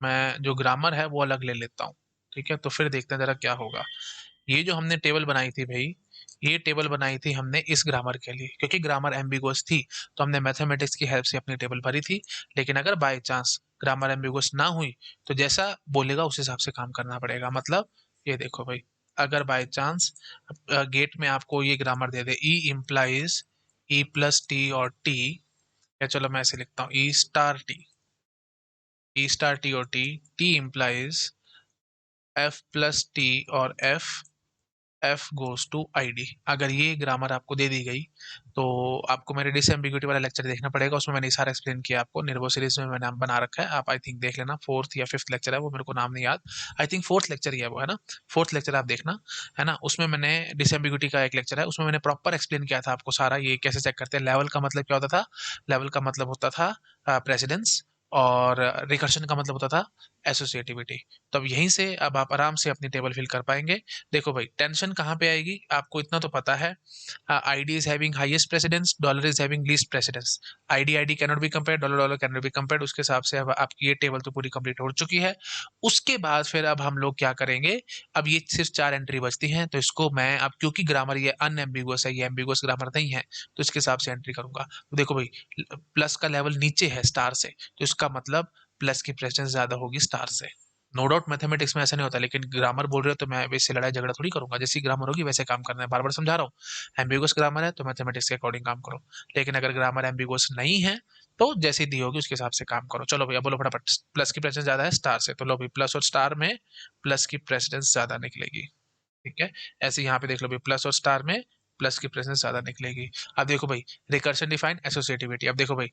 मैं जो ग्रामर है वो अलग ले लेता हूँ। ठीक है, तो फिर देखते हैं जरा क्या होगा। ये जो हमने टेबल बनाई थी भाई, ये टेबल बनाई थी हमने इस ग्रामर के लिए, क्योंकि ग्रामर एम्बिगुअस थी तो हमने मैथमेटिक्स की हेल्प से अपनी टेबल भरी थी। लेकिन अगर बाय चांस ग्रामर एम्बिगुअस ना हुई तो जैसा बोलेगा उस हिसाब से काम करना पड़ेगा। मतलब ये देखो भाई, अगर बाय चांस गेट में आपको ये ग्रामर दे दे, ई इम्प्लाइज ई प्लस टी और टी, या चलो मैं ऐसे लिखता हूँ, ई स्टार टी और T implies F plus T और एफ गोज टू आईडी, अगर ये ग्रामर आपको दे दी गई तो आपको मेरे डिसएम्बिग्यूटी वाला लेक्चर देखना पड़ेगा। उसमें मैंने सारा एक्सप्लेन किया आपको, निर्वो सीरीज में मैंने बना रखा है, आप आई थिंक देख लेना, फोर्थ या फिफ्थ लेक्चर है वो, मेरे को नाम नहीं याद। आई थिंक फोर्थ लेक्चर ही है वो, है ना? फोर्थ लेक्चर आप देखना, है ना? उसमें मैंने डिसएम्बिग्यूटी का एक लेक्चर है, उसमें मैंने प्रॉपर एक्सप्लेन किया था आपको सारा, ये कैसे चेक करते हैं। लेवल का मतलब क्या होता था? लेवल का मतलब होता था प्रेसिडेंस, और रिकर्शन का मतलब होता था एसोसिएटिविटी। तो अब यहीं से अब आप आराम से अपनी टेबल फिल कर पाएंगे। देखो भाई, टेंशन कहाँ पे आएगी, आपको इतना तो पता है, ID is having highest precedence, dollar is having least precedence. ID ID can not be compared, dollar dollar can not be compared. उसके हिसाब से अब आपकी ये टेबल तो पूरी कंप्लीट हो चुकी है। उसके बाद फिर अब हम लोग क्या करेंगे, अब ये सिर्फ 4 एंट्री बचती हैं, तो इसको मैं अब, क्योंकि ग्रामर ये अनएम्बिगुअस है, ये एम्बिगुअस ग्रामर नहीं है, तो इसके हिसाब से एंट्री करूंगा। तो देखो भाई, प्लस का लेवल नीचे है स्टार से, तो इसका मतलब प्लस की प्रेसिडेंस ज्यादा होगी स्टार से। नो डाउट मैथमेटिक्स में ऐसा नहीं होता, लेकिन ग्रामर बोल रहे हो तो मैं इससे लड़ाई झगड़ा थोड़ी करूंगा, जैसी ग्रामर होगी वैसे काम करना है, बार बार समझा रहा हूँ। एम्बिगुअस ग्रामर है तो मैथमेटिक्स के अकॉर्डिंग काम करो, लेकिन अगर ग्रामर एम्बिगुअस नहीं है तो जैसी दी होगी उसके हिसाब से काम करो। चलो भैया बोलो फटाफट, प्लस की प्रेसिडेंस ज्यादा है स्टार से, तो लो भाई प्लस और स्टार में प्लस की प्रेसिडेंस ज्यादा निकलेगी। ठीक है, ऐसे यहाँ पे देख लो भाई, प्लस और स्टार में प्लस की प्रेजेंस ज्यादा निकलेगी। अब देखो भाई, रिकर्शन डिफाइन एसोसिएटिविटी, अब देखो भाई,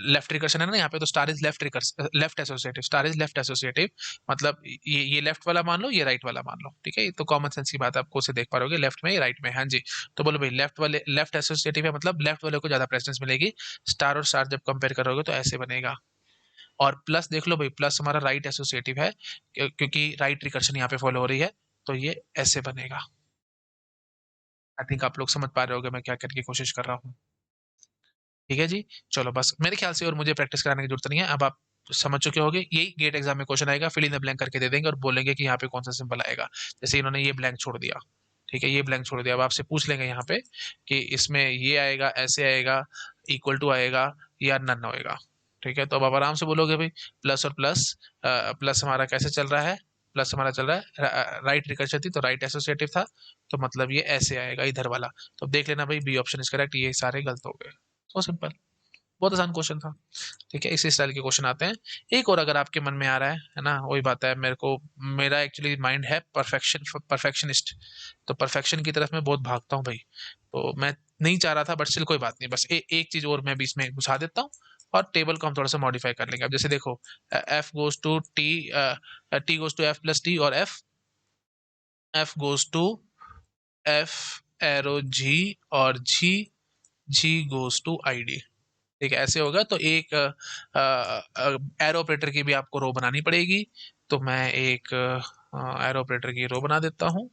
लेफ्ट रिकर्शन है ना यहाँ पे, तो star is left recurs left associative, star is left associative, मतलब ये लेफ्ट वाला मान लो, ये राइट वाला मान लो। ठीक है, ये तो कॉमन सेंस की बात है, आपको उसे देख पा रहोगे, लेफ्ट में या राइट में, हाँ जी। तो बोलो भाई, लेफ्ट वाले लेफ्ट एसोसिएटिव है, मतलब लेफ्ट वाले को ज्यादा प्रेजेंस मिलेगी। स्टार और स्टार जब कंपेयर करोगे तो ऐसे बनेगा। और प्लस देख लो भाई, प्लस हमारा राइट एसोसिएटिव है, क्योंकि राइट रिकर्शन यहाँ पे फॉलो हो रही है, तो ये ऐसे बनेगा। आई थिंक आप लोग समझ पा रहे होगे मैं क्या करने की कोशिश कर रहा हूँ। ठीक है जी, चलो बस मेरे ख्याल से और मुझे प्रैक्टिस कराने की जरूरत नहीं है, अब आप समझ चुके होगे। यही गेट एग्जाम में क्वेश्चन आएगा, फिल इन द ब्लैंक करके दे देंगे और बोलेंगे कि यहाँ पे कौन सा सिंबल आएगा। जैसे इन्होंने ये ब्लैंक छोड़ दिया, ठीक है, ये ब्लैंक छोड़ दिया, अब आपसे पूछ लेंगे यहाँ पे कि इसमें ये आएगा, ऐसे आएगा, इक्वल टू आएगा, या नन होएगा। ठीक है, तो अब आप आराम से बोलोगे भाई, प्लस और प्लस, प्लस हमारा कैसे चल रहा है, प्लस हमारा चल रहा है राइट रिकर्शन थी तो राइट एसोसिएटिव था, तो मतलब ये ऐसे आएगा इधर वाला। तो अब देख लेना भाई, बी ऑप्शन इज करेक्ट, ये सारे गलत हो गए। सो सिंपल, बहुत आसान क्वेश्चन था। ठीक है, इसी स्टाइल के क्वेश्चन आते हैं। एक और अगर आपके मन में आ रहा है ना, वही बात है, मेरे को, मेरा एक्चुअली माइंड है परफेक्शनिस्ट, तो परफेक्शन की तरफ मैं बहुत भागता हूँ भाई। तो मैं नहीं चाह रहा था, बट स्टिल कोई बात नहीं, बस एक चीज और मैं बीच में घुसा देता हूँ, और टेबल को हम थोड़ा सा मॉडिफाई कर लेंगे। अब जैसे देखो, F goes to T, T goes to F plus T, और F goes to F arrow G, और G goes to I D. ठीक है, ऐसे होगा तो एक एरो ऑपरेटर की भी आपको रो बनानी पड़ेगी। तो मैं एक एरो ऑपरेटर की रो बना देता हूँ।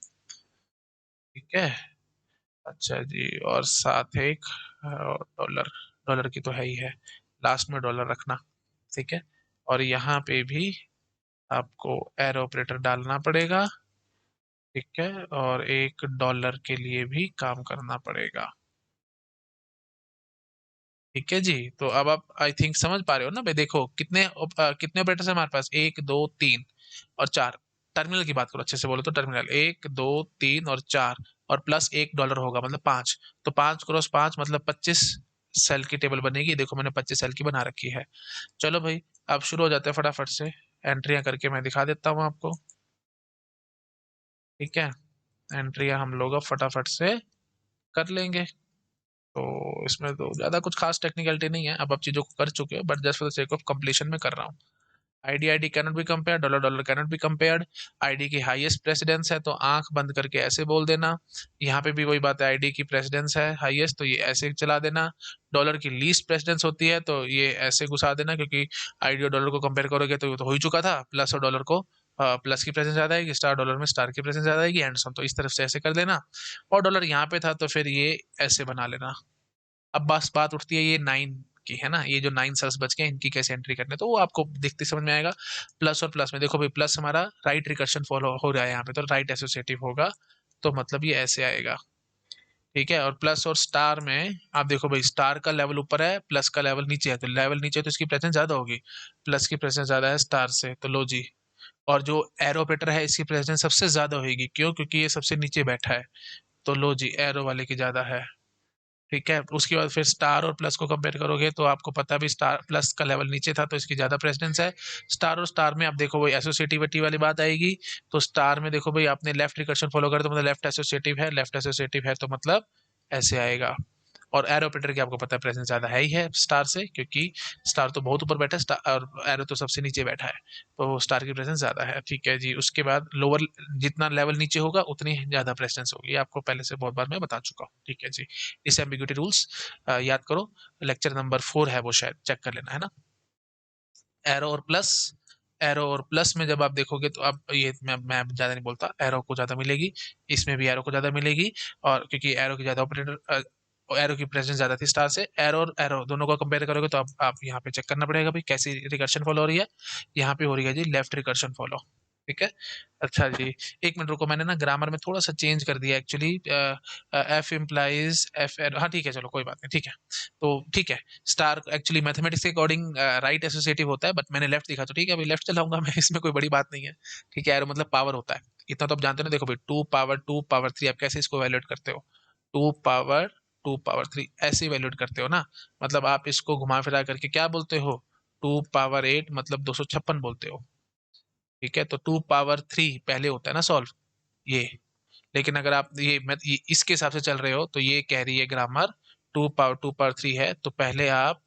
ठीक है, अच्छा जी, और साथ एक डॉलर, डॉलर की तो है ही है, लास्ट में डॉलर रखना। ठीक है, और यहाँ पे भी आपको एरो ऑपरेटर डालना पड़ेगा। ठीक है, और एक डॉलर के लिए भी काम करना पड़ेगा। ठीक है जी, तो अब आप आई थिंक समझ पा रहे हो ना भाई। देखो कितने ऑपरेटर्स हैं हमारे पास, एक दो तीन और चार। टर्मिनल की बात करो अच्छे से, बोलो तो टर्मिनल, एक दो तीन और चार, और प्लस एक डॉलर होगा मतलब 5। तो 5 क्रॉस 5 मतलब 25 सेल की टेबल बनेगी। देखो मैंने 25 सेल की बना रखी है। चलो भाई, अब शुरू हो जाते हैं फटाफट से, एंट्रियां करके मैं दिखा देता हूँ आपको। ठीक है, एंट्रियां हम लोग अब फटाफट से कर लेंगे। तो इसमें तो ज्यादा कुछ खास टेक्निकलिटी नहीं है, अब आप चीजों को कर चुके हो, but just for the sake of completion में कर रहा हूँ। ID ID cannot be compared, dollar dollar cannot be compared. ID की हाईएस्ट प्रेसिडेंस है तो आंख बंद करके ऐसे बोल देना। यहाँ पे भी वही बात है, आईडी की प्रेसिडेंस है हाईएस्ट तो ये ऐसे चला देना। डॉलर की लीस्ट प्रेसिडेंस होती है तो ये ऐसे घुसा देना, क्योंकि आईडी और डॉलर को कंपेयर करोगे तो ये तो हो ही चुका था, प्लस और डॉलर को प्लस की प्रेजेंस ज्यादा आएगी, स्टार डॉलर में स्टार की प्रेजेंस ज्यादा आएगी, एंड सम, तो इस तरफ से ऐसे कर देना। और डॉलर यहाँ पे था तो फिर ये ऐसे बना लेना। अब बस बात उठती है ये 9 आपकी, है ना, ये जो 9 सेल्स बच गए इनकी कैसे एंट्री करनी है, तो वो आपको देखते समझ में आएगा। प्लस और प्लस में देखो भाई, प्लस हमारा राइट रिकर्शन फॉलो हो रहा है यहाँ पे, तो राइट एसोसिएटिव होगा, तो मतलब ये ऐसे आएगा। ठीक है, और प्लस और स्टार में आप देखो भाई, स्टार का लेवल ऊपर है, प्लस का लेवल नीचे है, तो लेवल नीचे है तो इसकी प्रेजेंस ज्यादा होगी, प्लस की प्रेजेंस ज्यादा है स्टार से, तो लो जी। और जो एरो ऑपरेटर है इसकी प्रेजेंस सबसे ज्यादा होगी, क्यों? क्योंकि ये सबसे नीचे बैठा है, तो लो जी, एरो वाले की ज्यादा है। ठीक है, उसके बाद फिर स्टार और प्लस को कंपेयर करोगे तो आपको पता भी, स्टार प्लस का लेवल नीचे था तो इसकी ज्यादा प्रेसिडेंस है। स्टार और स्टार में आप देखो वही एसोसिएटिविटी वाली बात आएगी, तो स्टार में देखो भाई, आपने लेफ्ट रिकर्शन फॉलो कर, तो मतलब लेफ्ट एसोसिएटिव है, लेफ्ट एसोसिएटिव है तो मतलब ऐसे आएगा। और एरो ऑपरेटर की आपको पता है प्रेजेंस ज्यादा है ही है स्टार से, क्योंकि स्टार तो बहुत ऊपर बैठा है, और एरो तो सबसे नीचे बैठा है, तो स्टार की प्रेजेंस ज्यादा है। ठीक है जी, उसके बाद लोअर, जितना लेवल नीचे होगा उतनी ज्यादा प्रेजेंस होगी, ये आपको पहले से बहुत बार मैं बता चुका हूँ। ठीक है जी, इस एम्बिग्यूटी रूल्स याद करो, लेक्चर नंबर 4 है वो, शायद चेक कर लेना, है ना। एरो और प्लस, एरो और प्लस में जब आप देखोगे तो अब ये मैं ज्यादा नहीं बोलता, एरो को ज्यादा मिलेगी, इसमें भी एरो को ज्यादा मिलेगी, और क्योंकि एरो की ज्यादा ऑपरेटर, एरो की प्रेजेंस ज्यादा थी स्टार से, एरो और एरो दोनों को कंपेयर करोगे तो अब आप यहाँ पे चेक करना पड़ेगा भाई कैसी रिकर्शन फॉलो हो रही है। यहाँ पे हो रही है जी लेफ्ट रिकर्शन फॉलो। ठीक है, अच्छा जी, एक मिनट रुको, मैंने ना ग्रामर में थोड़ा सा चेंज कर दिया actually, F implies F arrow, हाँ ठीक है चलो कोई बात नहीं, ठीक है। तो ठीक है, स्टार एक्चुअली मैथमेटिक्स के अकॉर्डिंग राइट एसोसिएटिव होता है, बट मैंने लेफ्ट दिखा, तो ठीक है अभी लेफ्ट चलाऊंगा मैं, इसमें कोई बड़ी बात नहीं है। ठीक है, एरो मतलब पावर होता है, इतना तो आप जानते हो ना। देखो भाई, टू पावर थ्री आप कैसे इसको वैल्यूएट करते हो, two power two power three ऐसे वैल्यूएट करते हो ना, मतलब आप इसको घुमा फिरा करके क्या बोलते हो, 2 पावर 8 मतलब 256 बोलते हो। ठीक है, तो 2 पावर 3 पहले होता है ना सॉल्व, ये। लेकिन अगर आप ये इसके हिसाब से चल रहे हो तो ये कह रही है ग्रामर, 2 पावर 3 है तो पहले आप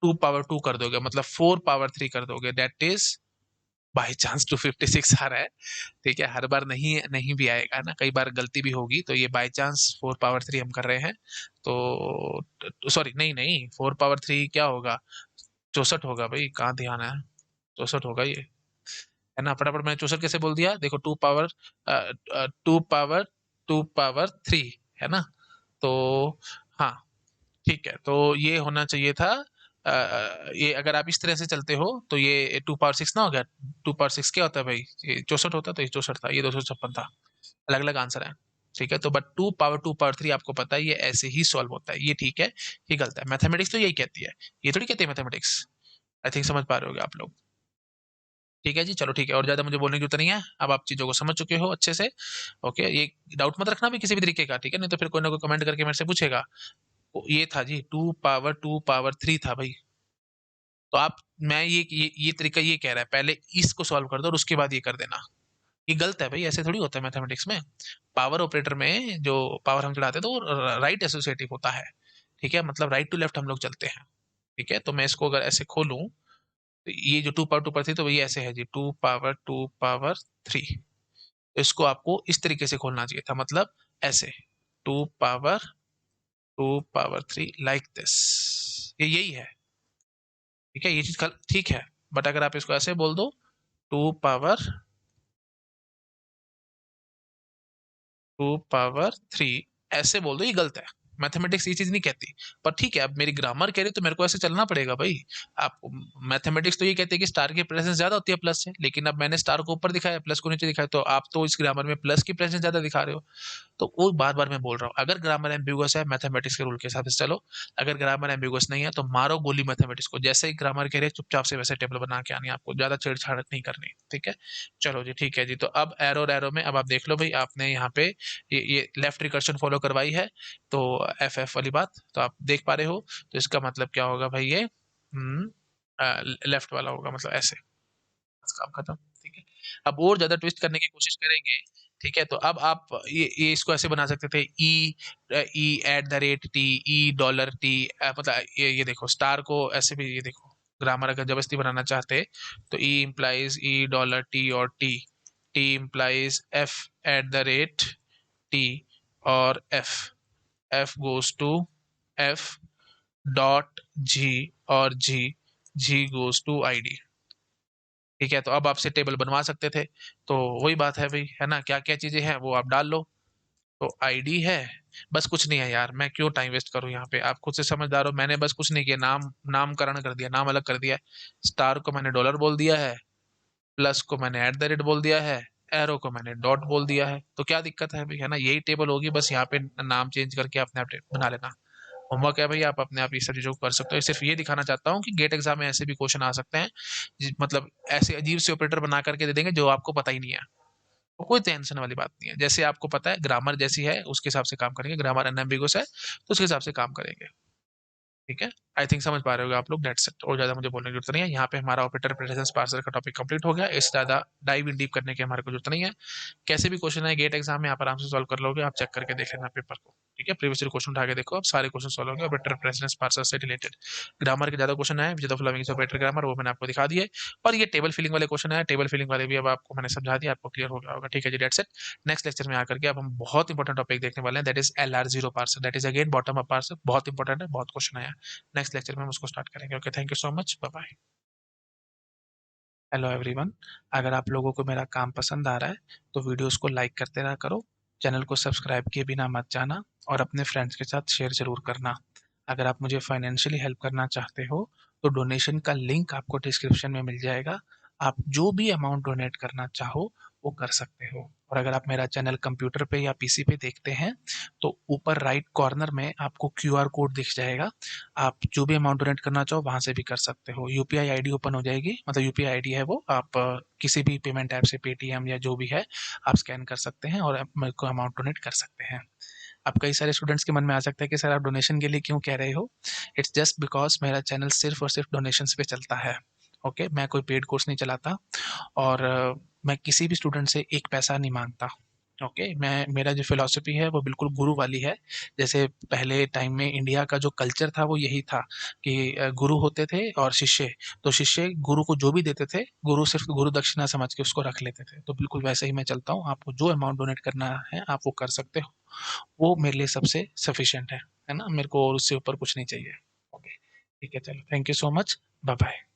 2 पावर 2 कर दोगे, मतलब 4 पावर 3 कर दोगे, दैट इज बाई चांस 256 आ रहा है। ठीक है, हर बार नहीं नहीं भी आएगा ना, कई बार गलती भी होगी, तो ये बाई चांस 4 पावर 3 हम कर रहे हैं। तो सॉरी, नहीं नहीं, 4 पावर 3 क्या होगा, 64 होगा भाई, कहाँ ध्यान है, 64 होगा ये, है ना। फटाफट मैंने 64 कैसे बोल दिया, देखो 2 पावर 3 है ना, तो हाँ ठीक है, तो ये होना चाहिए था। ये अगर आप इस तरह से चलते हो तो ये 2 पावर 6 ना हो गया, 2 पावर 6 क्या होता है भाई, ये 64 होता, तो ये 64 था, ये 256 था, अलग अलग आंसर है। ठीक है, तो बट 2 पावर 3 आपको पता है ये ऐसे ही सॉल्व होता है, ये ठीक है, ये गलत है, मैथमेटिक्स तो यही कहती है, ये थोड़ी कहती है मैथमेटिक्स। आई थिंक समझ पा रहे होगे आप लोग। ठीक है जी, चलो ठीक है, और ज्यादा मुझे बोलने की जरूरत नहीं है, अब आप चीजों को समझ चुके हो अच्छे से। ओके, ये डाउट मत रखना भी किसी भी तरीके का, ठीक है, नहीं तो फिर कोई ना कोई कमेंट करके मेरे से पूछेगा। तो ये था जी, 2 पावर 3 था भाई। तो आप, मैं ये तरीका ये कह रहा है, पहले इसको सॉल्व कर दो और उसके बाद ये कर देना, ये गलत है भाई, ऐसे थोड़ी होता है मैथमेटिक्स में। पावर ऑपरेटर में जो पावर हम चढ़ाते हैं तो वो राइट एसोसिएटिव होता है। ठीक है, मतलब राइट टू लेफ्ट हम लोग चलते हैं। ठीक है, तो मैं इसको अगर ऐसे खोलूं, तो ये जो 2 पावर 2 पावर 3, तो वही ऐसे है जी, 2 पावर 2 पावर 3, इसको आपको इस तरीके से खोलना चाहिए था, मतलब ऐसे, 2 पावर 2 पावर 3 लाइक दिस, ये यही है। ठीक है, ये चीज ठीक है, बट अगर आप इसको ऐसे बोल दो, 2 पावर 2 पावर 3 ऐसे बोल दो, ये गलत है। मैथमेटिक्स ये चीज नहीं कहती। पर ठीक है, अब मेरी ग्रामर कह रही तो मेरे को ऐसे चलना पड़ेगा भाई। आप, मैथमेटिक्स तो ये कहते हैं कि स्टार की प्रेजेंस ज्यादा होती है प्लस से, लेकिन अब मैंने स्टार को ऊपर दिखाया, प्लस को नीचे दिखाया, तो आप तो इस ग्रामर में प्लस की प्रेजेंस ज्यादा दिखा रहे हो। तो वो बार बार मैं बोल रहा हूँ, अगर ग्रामर एम्बिगुअस है, मैथमेटिक्स के रूल के हिसाब से चलो। अगर ग्रामर एम्बिगुअस नहीं है तो मारो गोली मैथमेटिक्स को, जैसे ही ग्रामर कह रहे हैं चुपचाप से वैसे टेबल बना के आनी है, आपको ज्यादा छेड़छाड़ नहीं करनी। ठीक है, चलो जी ठीक है जी, तो अब एरो एरो में अब आप देख लो भाई, आपने यहाँ पे ये लेफ्ट रिकर्शन फॉलो करवाई है, तो एफ एफ वाली बात तो आप देख पा रहे हो, तो इसका मतलब क्या होगा भाई, ये लेफ्ट वाला होगा, मतलब ऐसे, बस काम खत्म। ठीक है, अब और ज्यादा ट्विस्ट करने की कोशिश करेंगे। ठीक है, तो अब आप ये इसको ऐसे बना सकते थे, E@टी, E$टी, मतलब ये देखो, स्टार को ऐसे भी, ये देखो, ग्रामर अगर जबरदस्ती बनाना चाहते तो E implies E$, टी, और टी implies F@टी, और एफ गोज टू F.G, और जी गोज टू आईडी। ठीक है, तो अब आपसे टेबल बनवा सकते थे, तो वही बात है भाई, है ना, क्या क्या चीजें हैं वो आप डाल लो। तो आईडी है, बस कुछ नहीं है यार, मैं क्यों टाइम वेस्ट करूं यहाँ पे, आप खुद से समझदार हो, मैंने बस कुछ नहीं किया, नामकरण कर दिया, नाम अलग कर दिया है। स्टार को मैंने डॉलर बोल दिया है, प्लस को मैंने एट द रेट बोल दिया है, एरो को मैंने डॉट बोल दिया है, तो क्या दिक्कत है भाई, है ना, यही टेबल होगी, बस यहाँ पे नाम चेंज करके अपने आप बना लेना। होमवर्क है भाई, आप अपने आप ये सब चीजों को कर सकते हो, सिर्फ ये दिखाना चाहता हूँ कि गेट एग्जाम में ऐसे भी क्वेश्चन आ सकते हैं, मतलब ऐसे अजीब से ऑपरेटर बना करके दे देंगे जो आपको पता ही नहीं है। तो कोई टेंशन वाली बात नहीं है, जैसे आपको पता है ग्रामर जैसी है उसके हिसाब से काम करेंगे, ग्रामर अनएम्बिगुअस है तो उसके हिसाब से काम करेंगे। ठीक है, आई थिंक समझ पा रहे होगे आप लोग, डेट्स इट, और ज्यादा मुझे बोलने की जरूरत नहीं है। यहाँ पे हमारा ऑपरेटर प्रेजेंस पार्सर का टॉपिक कंप्लीट हो गया, इससे ज्यादा डाइव इन डीप करने की हमारे को जरूरत नहीं है। कैसे भी क्वेश्चन है गेट एग्जाम में आप आराम से सॉल्व कर लोगे, आप चेक करके देख लेना पेपर को। ठीक है, प्रीवियस क्वेश्चन उठा के देखो, आप सारे क्वेश्चन सॉल्व होंगे ऑपरेटर प्रेजेंस पार्सर से रिलेटेड। ग्रामर के ज्यादा क्वेश्चन है, विद फ्लोइंग ऑपरेटर ग्रामर, वो मैंने आपको दिखा दिए। और ये टेबल फिलिंग वाले क्वेश्चन है, टेबल फिलिंग वाले भी अब आपको मैंने समझा दिया, आपको क्लियर हो गया होगा। ठीक है जी, डेट्स इट। नेक्स्ट लेक्चर में आकर के अब हम बहुत इंपॉर्टेंट टॉपिक देखने वाले हैं, that is LR0 parser, that is again bottom up parser, बहुत इंपॉर्टेंट है, बहुत क्वेश्चन आया। नेक्स्ट लेक्चर में हम उसको स्टार्ट करेंगे। Okay, thank you so much, bye bye. Hello everyone, अगर आप लोगों को मेरा काम पसंद आ रहा है तो वीडियोस को लाइक करते रहा करो, चैनल को सब्सक्राइब किए बिना मत जाना, और अपने फ्रेंड्स के साथ शेयर ज़रूर करना। अगर आप मुझे फाइनेंशियली हेल्प करना चाहते हो तो डोनेशन का लिंक आपको डिस्क्रिप्शन में मिल जाएगा, आप जो भी अमाउंट डोनेट करना चाहो वो कर सकते हो। और अगर आप मेरा चैनल कंप्यूटर पे या पीसी पे देखते हैं तो ऊपर राइट कॉर्नर में आपको क्यूआर कोड दिख जाएगा, आप जो भी अमाउंट डोनेट करना चाहो वहाँ से भी कर सकते हो। यूपीआई आईडी ओपन हो जाएगी, मतलब यूपीआई आईडी है वो, आप किसी भी पेमेंट ऐप से पेटीएम या जो भी है आप स्कैन कर सकते हैं और मेरे को अमाउंट डोनेट कर सकते हैं। अब कई सारे स्टूडेंट्स के मन में आ सकता है कि सर आप डोनेशन के लिए क्यों कह रहे हो। इट्स जस्ट बिकॉज मेरा चैनल सिर्फ और सिर्फ डोनेशंस पे चलता है। ओके, मैं कोई पेड कोर्स नहीं चलाता, और मैं किसी भी स्टूडेंट से एक पैसा नहीं मांगता। ओके, मैं मेरा जो फिलॉसफी है वो बिल्कुल गुरु वाली है। जैसे पहले टाइम में इंडिया का जो कल्चर था वो यही था कि गुरु होते थे और शिष्य, तो शिष्य गुरु को जो भी देते थे गुरु सिर्फ गुरु दक्षिणा समझ के उसको रख लेते थे, तो बिल्कुल वैसे ही मैं चलता हूँ। आपको जो अमाउंट डोनेट करना है आप वो कर सकते हो, वो मेरे लिए सबसे सफिशिएंट है ना, मेरे को और उससे ऊपर कुछ नहीं चाहिए। ओके, ठीक है, चलो, thank you so much, bye bye.